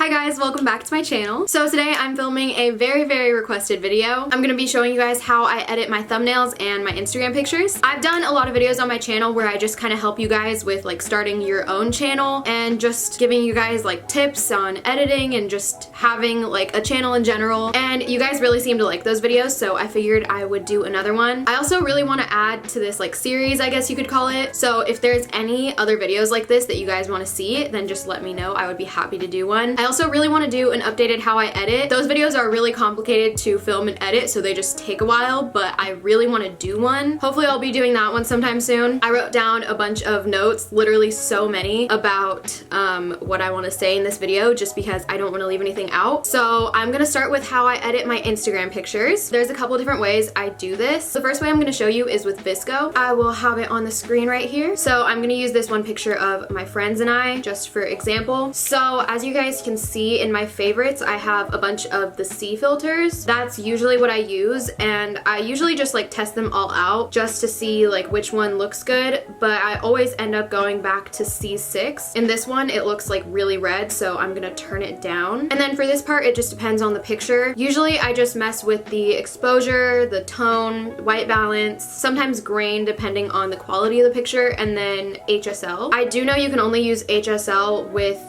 Hi guys, welcome back to my channel. So today I'm filming a very requested video. I'm gonna be showing you guys how I edit my thumbnails and my Instagram pictures. I've done a lot of videos on my channel where I just kind of help you guys with like starting your own channel and just giving you guys like tips on editing and just having like a channel in general. And you guys really seem to like those videos, so I figured I would do another one. I also really want to add to this like series, I guess you could call it. So if there's any other videos like this that you guys want to see, then just let me know. I would be happy to do one. I also really want to do an updated how I edit. Those videos are really complicated to film and edit, so they just take a while, but I really want to do one. Hopefully I'll be doing that one sometime soon. I wrote down a bunch of notes, literally so many, about what I want to say in this video just because I don't want to leave anything out. So I'm gonna start with how I edit my Instagram pictures. There's a couple different ways I do this. The first way I'm gonna show you is with VSCO. I will have it on the screen right here. So I'm gonna use this one picture of my friends and I just for example. So as you guys can see in my favorites, I have a bunch of the C filters. That's usually what I use, and I usually just like test them all out just to see like which one looks good, but I always end up going back to C6. In this one it looks like really red, so I'm gonna turn it down. And then for this part it just depends on the picture. Usually I just mess with the exposure, the tone, white balance, sometimes grain depending on the quality of the picture, and then HSL. I do know you can only use HSL with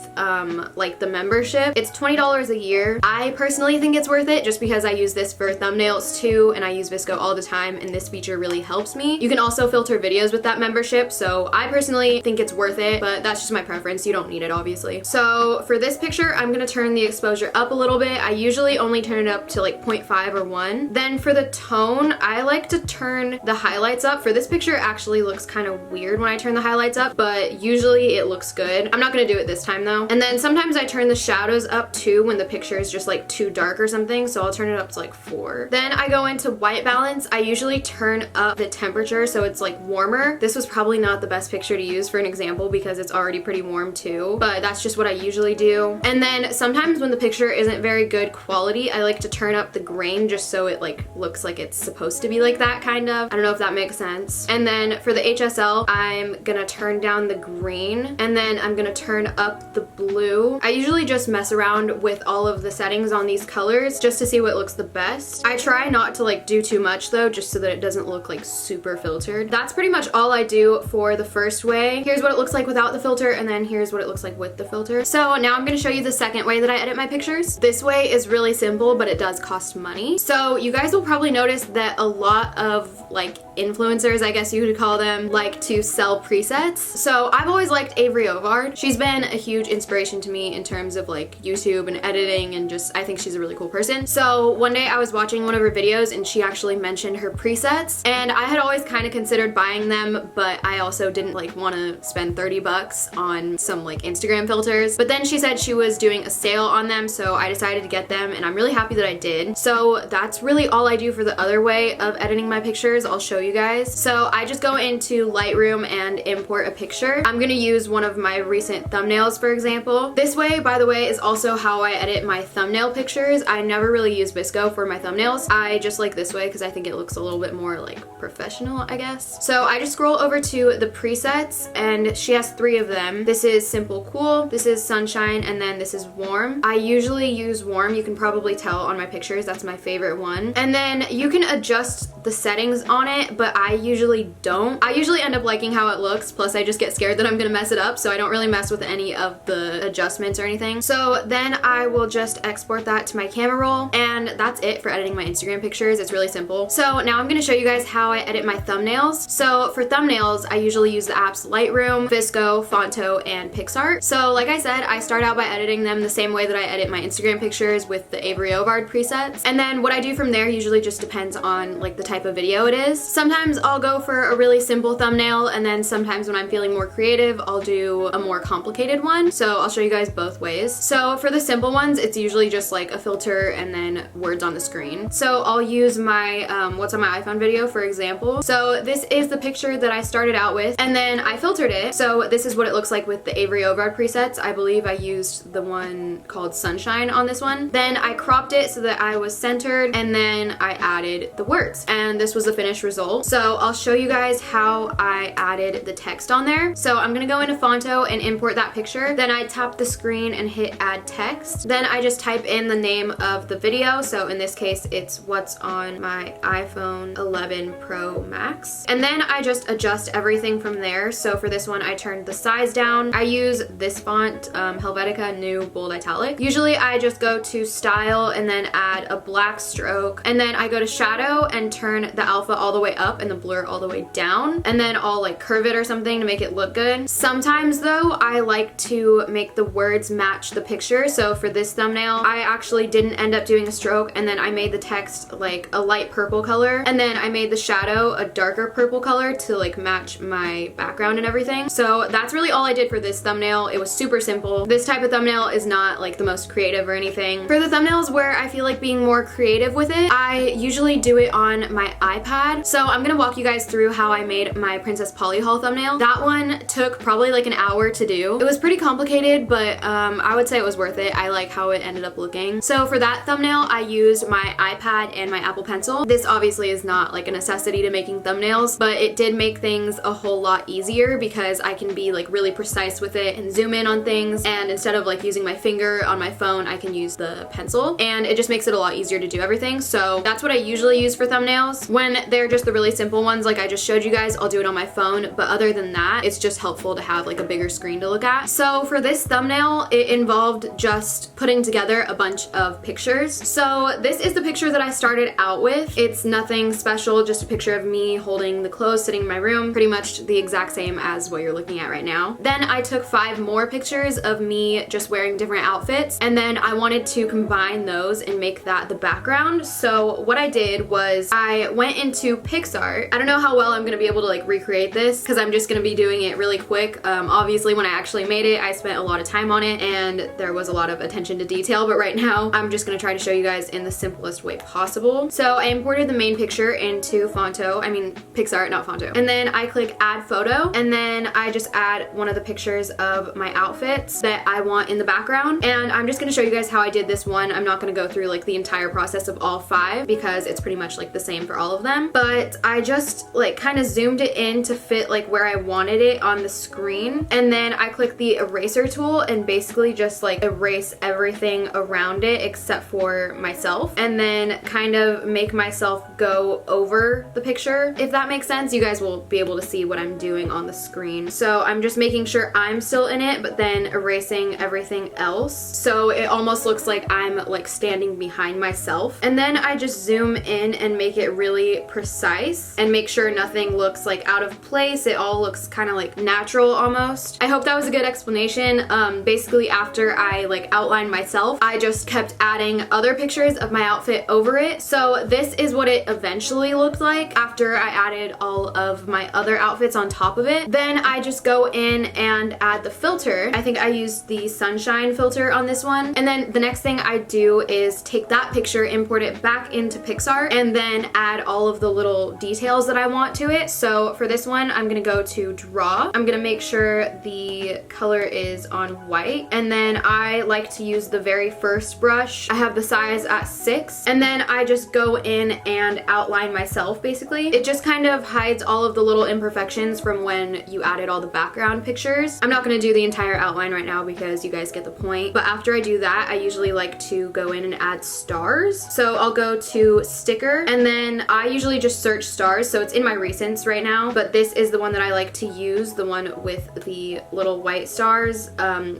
like the membership. It's $20 a year. I personally think it's worth it just because I use this for thumbnails too, and I use VSCO all the time, and this feature really helps me. You can also filter videos with that membership, so I personally think it's worth it, but that's just my preference. You don't need it obviously. So for this picture I'm gonna turn the exposure up a little bit. I usually only turn it up to like 0.5 or 1. Then for the tone, I like to turn the highlights up. For this picture it actually looks kind of weird when I turn the highlights up, but usually it looks good. I'm not gonna do it this time though. And then sometimes I turn the shadows up too when the picture is just like too dark or something, so I'll turn it up to like 4. Then I go into white balance. I usually turn up the temperature so it's like warmer. This was probably not the best picture to use for an example because it's already pretty warm too, but that's just what I usually do. And then sometimes when the picture isn't very good quality, I like to turn up the grain just so it like looks like it's supposed to be like that kind of. I don't know if that makes sense. And then for the HSL, I'm gonna turn down the green, and then I'm gonna turn up the blue. I usually just mess around with all of the settings on these colors just to see what looks the best. I try not to like do too much though, just so that it doesn't look like super filtered. That's pretty much all I do for the first way. Here's what it looks like without the filter, and then here's what it looks like with the filter. So now I'm gonna show you the second way that I edit my pictures. This way is really simple, but it does cost money. So you guys will probably notice that a lot of like influencers, I guess you could call them, like to sell presets. So I've always liked Avery Ovard. She's been a huge inspiration to me in terms of like YouTube and editing, and just I think she's a really cool person. So one day I was watching one of her videos and she actually mentioned her presets, and I had always kind of considered buying them, but I also didn't like want to spend 30 bucks on some like Instagram filters. But then she said she was doing a sale on them, so I decided to get them, and I'm really happy that I did. So that's really all I do for the other way of editing my pictures. I'll show you guys. So I just go into Lightroom and import a picture. I'm gonna use one of my recent thumbnails for example. This way, by the way, is also how I edit my thumbnail pictures. I never really use VSCO for my thumbnails. I just like this way because I think it looks a little bit more like professional, I guess. So I just scroll over to the presets, and she has 3 of them. This is Simple Cool, this is Sunshine, and then this is Warm. I usually use Warm. You can probably tell on my pictures that's my favorite one. And then you can adjust the settings on it, but I usually don't. I usually end up liking how it looks, plus I just get scared that I'm gonna mess it up, so I don't really mess with any of the adjustments or anything. So then I will just export that to my camera roll, and that's it for editing my Instagram pictures. It's really simple. So now I'm gonna show you guys how I edit my thumbnails. So for thumbnails, I usually use the apps Lightroom, VSCO, Fonto, and PixArt. So like I said, I start out by editing them the same way that I edit my Instagram pictures with the Avery Ovard presets. And then what I do from there usually just depends on like the type of video it is. Sometimes I'll go for a really simple thumbnail, and then sometimes when I'm feeling more creative, I'll do a more complicated one. So I'll show you guys both ways. So for the simple ones, it's usually just like a filter and then words on the screen. So I'll use my what's on my iPhone video for example. So this is the picture that I started out with, and then I filtered it. So this is what it looks like with the Avery Ovard presets. I believe I used the one called Sunshine on this one. Then I cropped it so that I was centered, and then I added the words, and this was the finished result. So I'll show you guys how I added the text on there. So I'm gonna go into Fonto and import that picture. Then I tap the screen and hit hit add text. Then I just type in the name of the video. So in this case, it's what's on my iPhone 11 Pro Max. And then I just adjust everything from there. So for this one, I turned the size down. I use this font, Helvetica New Bold Italic. Usually I just go to style and then add a black stroke. And then I go to shadow and turn the alpha all the way up and the blur all the way down. And then I'll like curve it or something to make it look good. Sometimes though, I like to make the words match the picture. So for this thumbnail, I actually didn't end up doing a stroke, and then I made the text like a light purple color. And then I made the shadow a darker purple color to like match my background and everything. So that's really all I did for this thumbnail. It was super simple. This type of thumbnail is not like the most creative or anything. For the thumbnails where I feel like being more creative with it, I usually do it on my iPad. So I'm gonna walk you guys through how I made my Princess Polly haul thumbnail. That one took probably like an hour to do. It was pretty complicated, but I would say it was worth it. I like how it ended up looking. So for that thumbnail, I used my iPad and my Apple Pencil. This obviously is not like a necessity to making thumbnails, but it did make things a whole lot easier because I can be like really precise with it and zoom in on things. And instead of like using my finger on my phone, I can use the pencil, and it just makes it a lot easier to do everything. So that's what I usually use for thumbnails. When they're just the really simple ones like I just showed you guys, I'll do it on my phone, but other than that, it's just helpful to have like a bigger screen to look at. So for this thumbnail, it involved just putting together a bunch of pictures. So this is the picture that I started out with. It's nothing special, just a picture of me holding the clothes sitting in my room, pretty much the exact same as what you're looking at right now. Then I took 5 more pictures of me just wearing different outfits, and then I wanted to combine those and make that the background. So what I did was I went into PixArt. I don't know how well I'm gonna be able to like recreate this because I'm just gonna be doing it really quick. Obviously when I actually made it, I spent a lot of time on it and there was a lot of attention to detail, but right now I'm just gonna try to show you guys in the simplest way possible. So I imported the main picture into PixArt, not Fonto. And then I click add photo, and then I just add one of the pictures of my outfits that I want in the background. And I'm just gonna show you guys how I did this one. I'm not gonna go through like the entire process of all 5 because it's pretty much like the same for all of them. But I just like kind of zoomed it in to fit like where I wanted it on the screen. And then I click the eraser tool and basically just like erase everything around it except for myself, and then kind of make myself go over the picture. If that makes sense, you guys will be able to see what I'm doing on the screen. So I'm just making sure I'm still in it, but then erasing everything else. So it almost looks like I'm like standing behind myself. And then I just zoom in and make it really precise and make sure nothing looks like out of place. It all looks kind of like natural almost. I hope that was a good explanation. Basically after I like outlined myself, I just kept adding other pictures of my outfit over it. So this is what it eventually looked like after I added all of my other outfits on top of it. Then I just go in and add the filter. I think I used the sunshine filter on this one. And then the next thing I do is take that picture, import it back into PixArt, and then add all of the little details that I want to it. So for this one, I'm gonna go to draw. I'm gonna make sure the color is on white. And then I like to use the very first brush. I have the size at 6. And then I just go in and outline myself basically. It just kind of hides all of the little imperfections from when you added all the background pictures. I'm not gonna do the entire outline right now because you guys get the point. But after I do that, I usually like to go in and add stars. So I'll go to sticker, and then I usually just search stars. So it's in my recents right now, but this is the one that I like to use, the one with the little white stars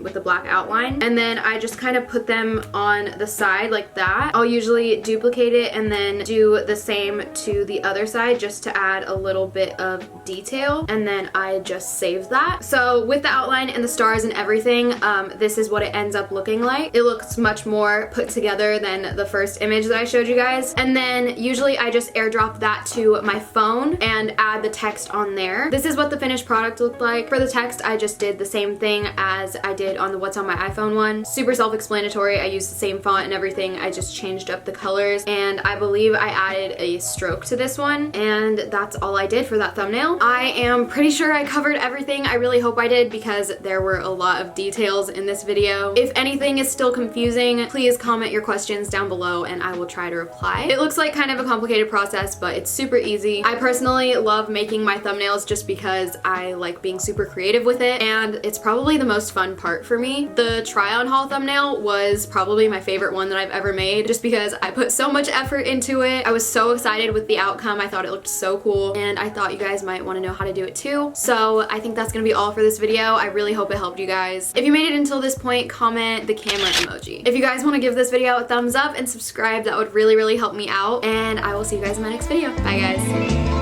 with the black outline. And then I just kind of put them on the side like that. I'll usually duplicate it and then do the same to the other side just to add a little bit of detail, and then I just save that. So with the outline and the stars and everything, this is what it ends up looking like. It looks much more put together than the first image that I showed you guys. And then usually I just airdrop that to my phone and add the text on there. This is what the finished product looked like. For the text, I just did the same thing as I did on the What's on My iPhone one. Super self-explanatory. I used the same font and everything. I just changed up the colors, and I believe I added a stroke to this one, and that's all I did for that thumbnail. I am pretty sure I covered everything. I really hope I did because there were a lot of details in this video. If anything is still confusing, please comment your questions down below and I will try to reply. It looks like kind of a complicated process, but it's super easy. I personally love making my thumbnails just because I like being super creative with it, and it's probably the most fun part for me. The the try on haul thumbnail was probably my favorite one that I've ever made, just because I put so much effort into it. I was so excited with the outcome. I thought it looked so cool, and I thought you guys might want to know how to do it too. So I think that's gonna be all for this video. I really hope it helped you guys. If you made it until this point, comment the camera emoji. If you guys want to give this video a thumbs up and subscribe, that would really help me out, and I will see you guys in my next video. Bye guys.